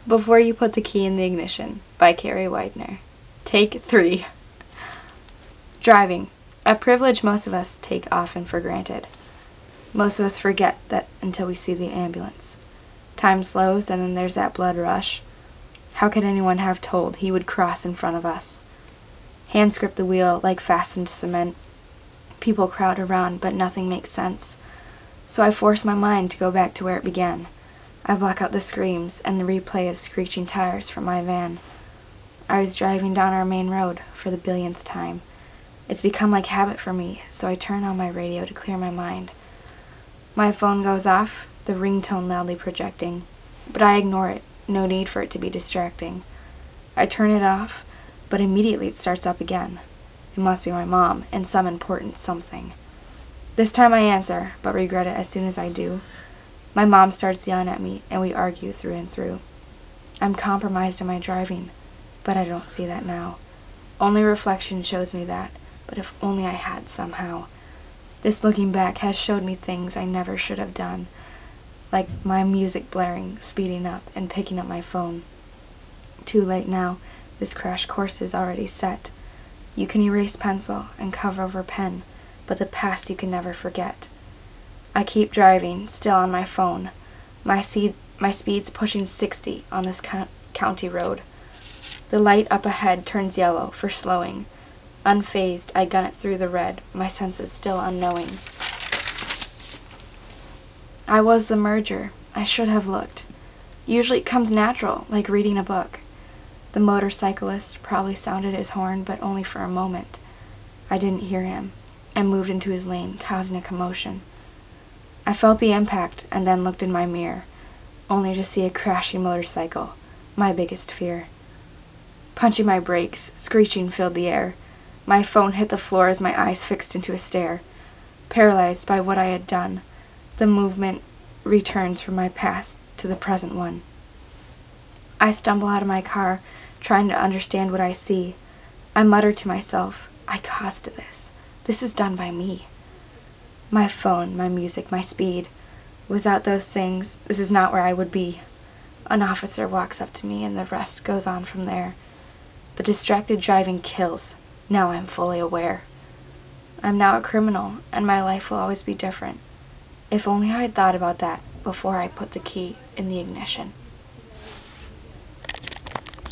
Before You Put the Key in the Ignition by Carrie Widener. Take 3. Driving, a privilege most of us take often for granted. Most of us forget that until we see the ambulance. Time slows and then there's that blood rush. How could anyone have told he would cross in front of us? Hands grip the wheel like fastened cement. People crowd around, but nothing makes sense. So I force my mind to go back to where it began. I block out the screams and the replay of screeching tires from my van. I was driving down our main road for the billionth time. It's become like habit for me, so I turn on my radio to clear my mind. My phone goes off, the ringtone loudly projecting, but I ignore it, no need for it to be distracting. I turn it off, but immediately it starts up again. It must be my mom and some important something. This time I answer, but regret it as soon as I do. My mom starts yelling at me, and we argue through and through. I'm compromised in my driving, but I don't see that now. Only reflection shows me that, but if only I had somehow. This looking back has showed me things I never should have done, like my music blaring, speeding up, and picking up my phone. Too late now, this crash course is already set. You can erase pencil and cover over pen, but the past you can never forget. I keep driving, still on my phone. My speed's pushing 60 on this county road. The light up ahead turns yellow for slowing. Unfazed, I gun it through the red, my senses still unknowing. I was the merger. I should have looked. Usually it comes natural, like reading a book. The motorcyclist probably sounded his horn, but only for a moment. I didn't hear him, and moved into his lane, causing a commotion. I felt the impact and then looked in my mirror, only to see a crashing motorcycle, my biggest fear. Punching my brakes, screeching filled the air. My phone hit the floor as my eyes fixed into a stare. Paralyzed by what I had done, the movement returns from my past to the present one. I stumble out of my car, trying to understand what I see. I mutter to myself, I caused this. This is done by me. My phone, my music, my speed. Without those things, this is not where I would be. An officer walks up to me and the rest goes on from there. But distracted driving kills. Now I'm fully aware. I'm now a criminal, and my life will always be different. If only I had thought about that before I put the key in the ignition.